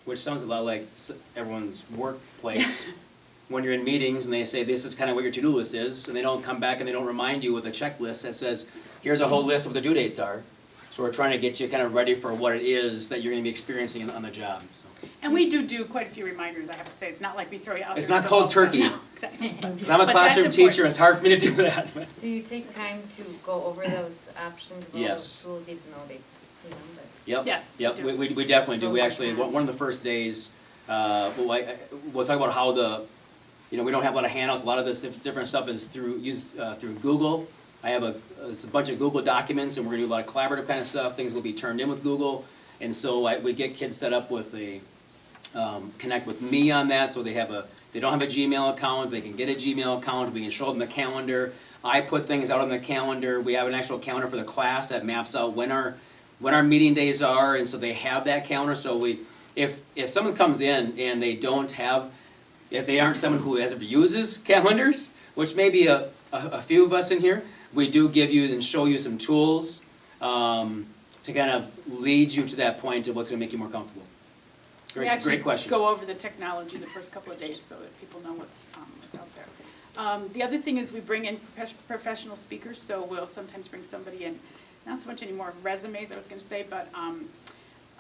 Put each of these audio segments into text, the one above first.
which sounds a lot like everyone's workplace. When you're in meetings and they say, this is kind of what your to-do list is, and they don't come back and they don't remind you with a checklist that says, here's a whole list of what the due dates are. So we're trying to get you kind of ready for what it is that you're going to be experiencing on the job. So. And we do quite a few reminders, I have to say. It's not like we throw you out It's there. not called turkey. No, exactly. Because I'm a But classroom that's teacher, important. it's hard for me to do that. Do you take time to go over those options of all Yes. those schools, even though they've seen them? But Yep. Yes, Yep. we do. We definitely do. We Those are actually, fun. one of the first days, we'll talk about how we don't have a lot of handouts. A lot of this different stuff is through Google. I have it's a bunch of Google documents, and we're gonna do a lot of collaborative kind of stuff. Things will be turned in with Google, and so we get kids set up with connect with me on that, so they don't have a Gmail account, they can get a Gmail account. We can show them the calendar. I put things out on the calendar. We have an actual calendar for the class that maps out when our meeting days are, and so they have that calendar. So if someone comes in and they don't have, if they aren't someone who ever uses calendars, which may be a few of us in here, we do give you and show you some tools to kind of lead you to that point of what's going to make you more comfortable. Great question. We actually go over the technology the first couple of days so that people know what's out there. The other thing is we bring in professional speakers, so we'll sometimes bring somebody in, not so much anymore resumes, I was going to say, but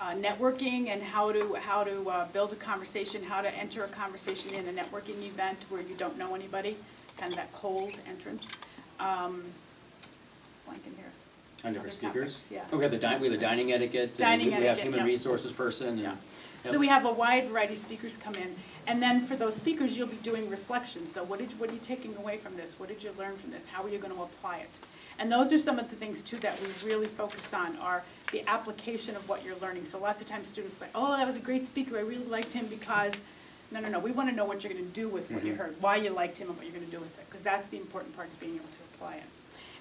networking and how to build a conversation, how to enter a conversation in a networking event where you don't know anybody, kind of that cold entrance. Blank in here. On different speakers? Topics, yeah. Oh, we have the dining etiquette. Dining we have etiquette, human yeah. resources person. And, Yeah. Yep. So we have a wide variety of speakers come in, and then for those speakers, you'll be doing reflections. So what are you taking away from this? What did you learn from this? How are you going to apply it? And those are some of the things too that we really focus on are the application of what you're learning. So lots of times students say, oh, that was a great speaker. I really liked him because, no. We want to know what you're going to do with what you heard, why you liked him and what you're going to do with it, because that's the important part is being able to apply it.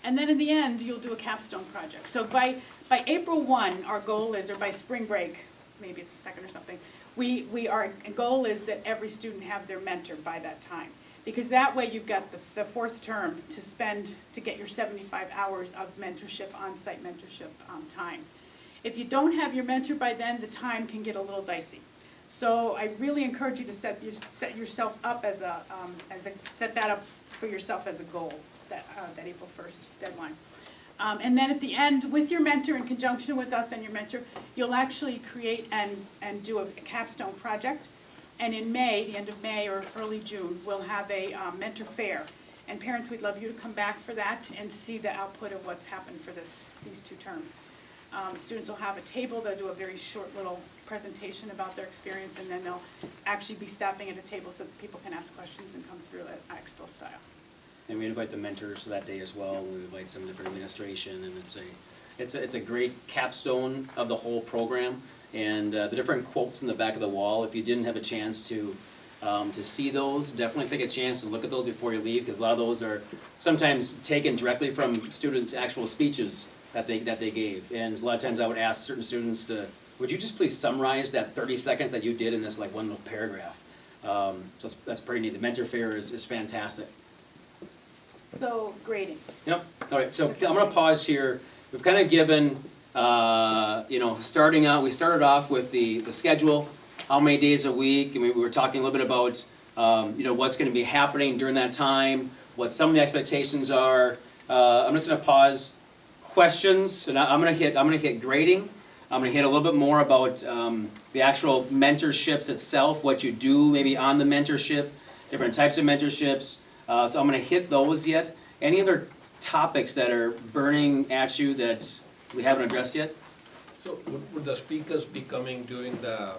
And then in the end, you'll do a capstone project. So by April 1, our goal is, or by spring break, maybe it's the 2nd or something, our goal is that every student have their mentor by that time. Because that way you've got the 4th term to get your 75 hours of mentorship, on-site mentorship time. If you don't have your mentor by then, the time can get a little dicey. So I really encourage you to set yourself up set that up for yourself as a goal, that April 1st deadline. And then at the end, with your mentor, in conjunction with us and your mentor, you'll actually create and do a capstone project. And in May, the end of May or early June, we'll have a mentor fair. And parents, we'd love you to come back for that and see the output of what's happened for these 2 terms. Students will have a table, they'll do a very short little presentation about their experience, and then they'll actually be stopping at a table so that people can ask questions and come through at expo style. And we invite the mentors that day as well. We invite some different administration, and it's a great capstone of the whole program. And the different quotes in the back of the wall. If you didn't have a chance to see those, definitely take a chance to look at those before you leave, because a lot of those are sometimes taken directly from students' actual speeches that they gave. And a lot of times I would ask certain students would you just please summarize that 30 seconds that you did in this one little paragraph? So that's pretty neat. The mentor fair is fantastic. So grading. Yep. All right. So I'm going to pause here. We've kind of given, starting out. We started off with the schedule, how many days a week, and we were talking a little bit about, what's going to be happening during that time, what some of the expectations are. I'm just going to pause. Questions, and I'm going to hit grading. I'm going to hit a little bit more about the actual mentorships itself, what you do maybe on the mentorship, different types of mentorships. So I'm going to hit those yet. Any other topics that are burning at you that we haven't addressed yet? So would the speakers be coming during the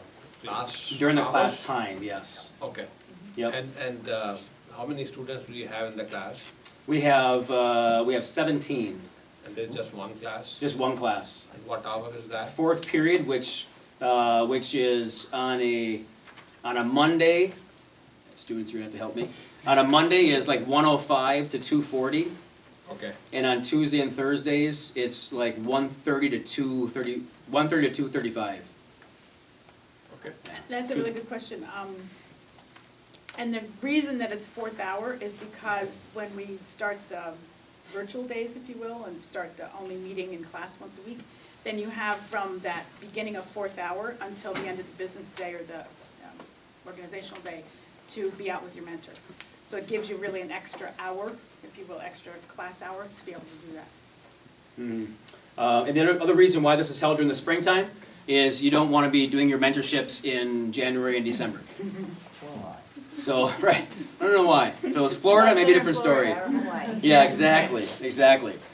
class? During the hours? class time, yes. Okay. Yep. And how many students do you have in the class? We have 17. And there's just one class? Just one class. And what hour is that? 4th period, which is on a Monday. Students, you're gonna have to help me. On a Monday is like 1:05 to 2:40. Okay. And on Tuesday and Thursdays, it's like 1:30 to 2:30, 1:30 to 2:35. Okay. That's a really good question. And the reason that it's 4th hour is because when we start the virtual days, if you will, and start the only meeting in class once a week, then you have from that beginning of 4th hour until the end of the business day or the organizational day to be out with your mentor. So it gives you really an extra hour, if you will, extra class hour to be able to do that. And the other reason why this is held during the springtime is you don't want to be doing your mentorships in January and December. So, right, I don't know why. If it was Florida, maybe a different story. Yeah, exactly.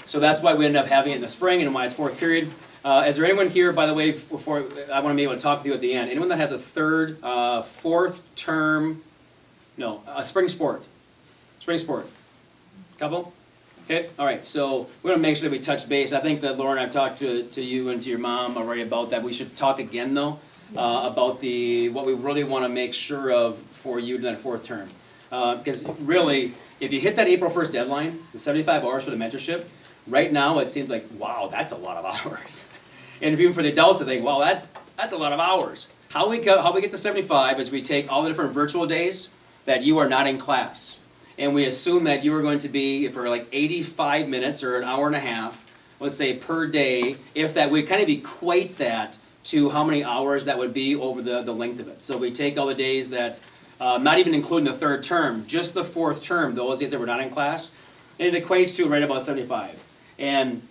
So that's why we ended up having it in the spring and why it's 4th period. Is there anyone here, by the way, before I want to be able to talk with you at the end, anyone that has a 3rd, 4th term, no, a spring sport? Spring sport? Couple? Okay, all right, so we want to make sure that we touch base. I think that, Lauren, I've talked to you and to your mom already about that. We should talk again, though, about what we really want to make sure of for you in that 4th term. Because really, if you hit that April 1st deadline, the 75 hours for the mentorship, right now it seems like, wow, that's a lot of hours. And even for the adults, they think, wow, that's a lot of hours. How we get to 75 is we take all the different virtual days that you are not in class. And we assume that you are going to be for like 85 minutes or an hour and a half, let's say per day, if that we kind of equate that to how many hours that would be over the length of it. So we take all the days that, not even including the 3rd term, just the 4th term, those days that we're not in class, and it equates to right about 75. And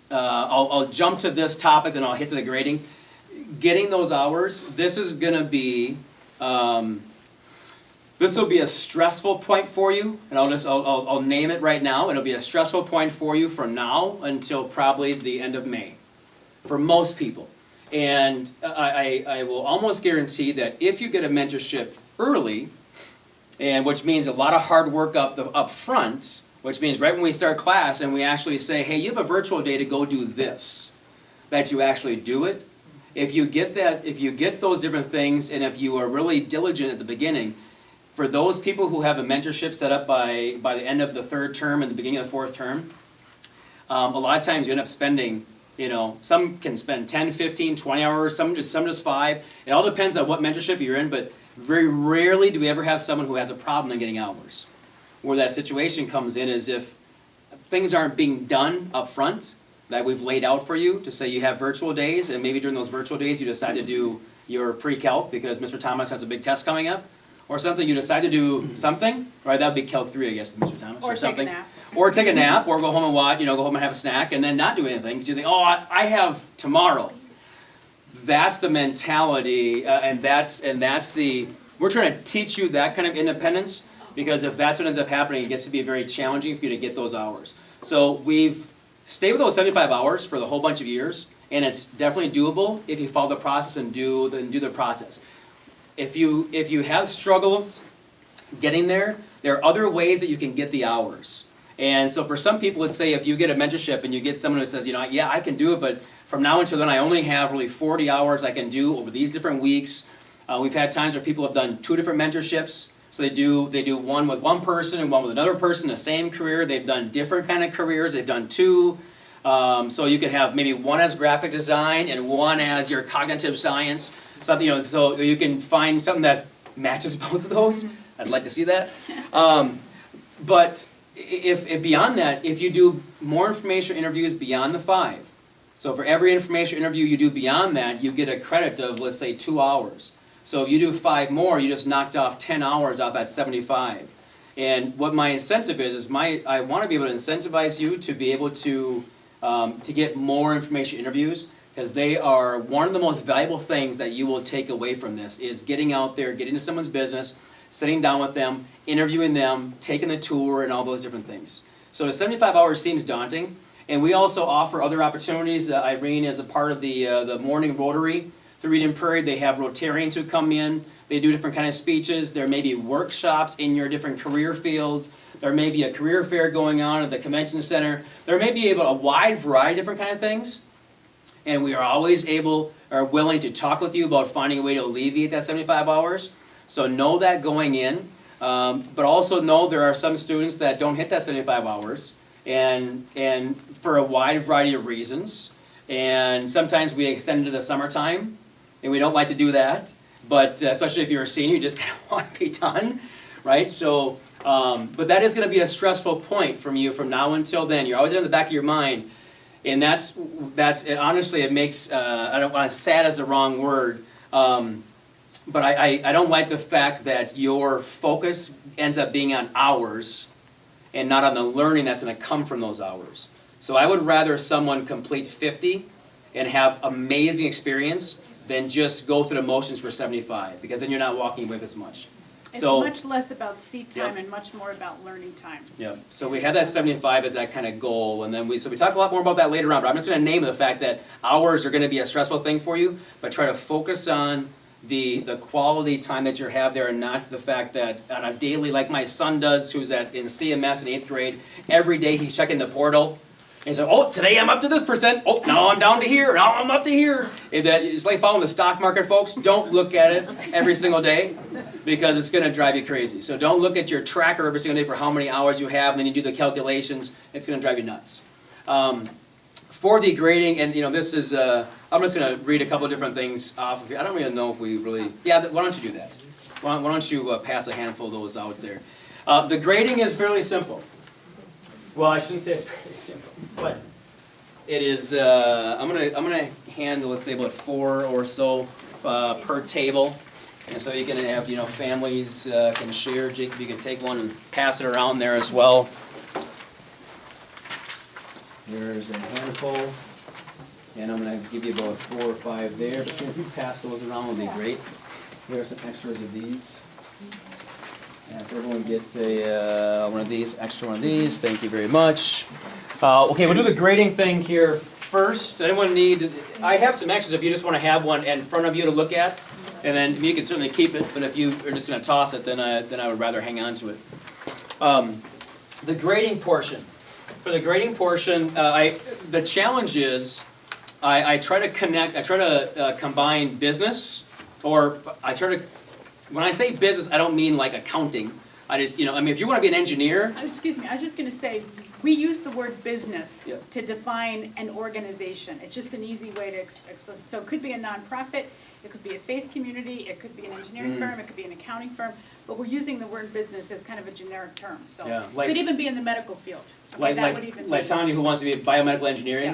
I'll jump to this topic, then I'll hit to the grading. Getting those hours, this is going to be, this will be a stressful point for you, and I'll name it right now. It'll be a stressful point for you from now until probably the end of May, for most people. And I will almost guarantee that if you get a mentorship early, and which means a lot of hard work up front, which means right when we start class and we actually say, hey, you have a virtual day to go do this, that you actually do it. If you get that, if you get those different things, and if you are really diligent at the beginning, for those people who have a mentorship set up by the end of the 3rd term and the beginning of the 4th term, a lot of times you end up spending, some can spend 10, 15, 20 hours, some just 5. It all depends on what mentorship you're in, but very rarely do we ever have someone who has a problem in getting hours. Where that situation comes in is if things aren't being done up front that we've laid out for you, to say you have virtual days, and maybe during those virtual days you decide to do your pre-calc because Mr. Thomas has a big test coming up, or something, you decide to do something, right? That would be Calc 3, I guess, Mr. Thomas, or something. Take a nap. Or take a nap, or go home and watch, go home and have a snack, and then not do anything. Because you think, oh, I have tomorrow. That's the mentality, and that's the, we're trying to teach you that kind of independence, because if that's what ends up happening, it gets to be very challenging for you to get those hours. So we've stayed with those 75 hours for the whole bunch of years, and it's definitely doable if you follow the process and do the process. If you have struggles getting there, there are other ways that you can get the hours. And so for some people, let's say if you get a mentorship and you get someone who says, yeah, I can do it, but from now until then, I only have really 40 hours I can do over these different weeks. We've had times where people have done 2 different mentorships. So they do one with one person and one with another person, the same career. They've done different kind of careers. They've done 2. So you could have maybe one as graphic design and one as your cognitive science. Something, so you can find something that matches both of those. I'd like to see that. But if beyond that, if you do more information interviews beyond the 5, so for every information interview you do beyond that, you get a credit of, let's say, 2 hours. So if you do 5 more, you just knocked off 10 hours off that 75. And what my incentive is I want to be able to incentivize you to be able to get more information interviews, because they are one of the most valuable things that you will take away from this, is getting out there, getting to someone's business, sitting down with them, interviewing them, taking the tour, and all those different things. So the 75 hours seems daunting, and we also offer other opportunities. Irene is a part of the morning Rotary through Eden Prairie. They have Rotarians who come in. They do different kind of speeches. There may be workshops in your different career fields. There may be a career fair going on at the convention center. There may be a wide variety of different kind of things. And we are always willing to talk with you about finding a way to alleviate that 75 hours. So know that going in. But also know there are some students that don't hit that 75 hours. And for a wide variety of reasons. And sometimes we extend it to the summertime. And we don't like to do that. But especially if you're a senior, you just kind of want to be done, right? So, but that is going to be a stressful point from you from now until then. You're always in the back of your mind, And and honestly, it makes, I don't want to, sad is the wrong word, but I don't like the fact that your focus ends up being on hours and not on the learning that's going to come from those hours. So I would rather someone complete 50 and have amazing experience than just go through the motions for 75, because then you're not walking with as much. It's So, much less about seat time Yep. and much more about learning time. yeah, so we have that 75 as that kind of goal, and then we talk a lot more about that later on, but I'm just gonna name the fact that hours are gonna be a stressful thing for you, but try to focus on the quality time that you have there, and not the fact that on a daily, like my son does, who's in CMS in 8th grade, every day he's checking the portal, and he's like, oh, today I'm up to this percent, oh, now I'm down to here, now I'm up to here. And it's like following the stock market, folks. Don't look at it every single day, because it's gonna drive you crazy. So don't look at your tracker every single day for how many hours you have, and then you do the calculations, it's gonna drive you nuts. For the grading, and this is, I'm just gonna read a couple of different things off of here. I don't really know if we really, yeah, why don't you do that? Why don't you pass a handful of those out there? The grading is fairly simple. Well, I shouldn't say it's very simple, but it is, I'm gonna handle, let's say, about 4 or so per table. And so you can have, families can share. Jacob, you can take one and pass it around there as well. There's a handful, and I'm gonna give you about 4 or 5 there. But if you pass those around, would be great. Here are some extras of these. Yeah, so everyone gets one of these, extra one of these. Thank you very much. Okay, we'll do the grading thing here first. Anyone need? I have some extras if you just want to have one in front of you to look at, and then you can certainly keep it. But if you are just going to toss it, then I would rather hang on to it. The grading portion. For the grading portion, the challenge is I try to connect. I try to combine business, or I try to. When I say business, I don't mean like accounting. I just, if you want to be an engineer. Excuse me, I was just gonna say, we use the word business Yep. to define an organization. It's just an easy way to express. So it could be a nonprofit, it could be a faith community, it could be an engineering firm, it could be an accounting firm, but we're using the word business as kind of a generic term, so. Yeah, It could even be in the medical field. Okay, Like that would even be. Tanya, who wants to be biomedical engineering. Yeah.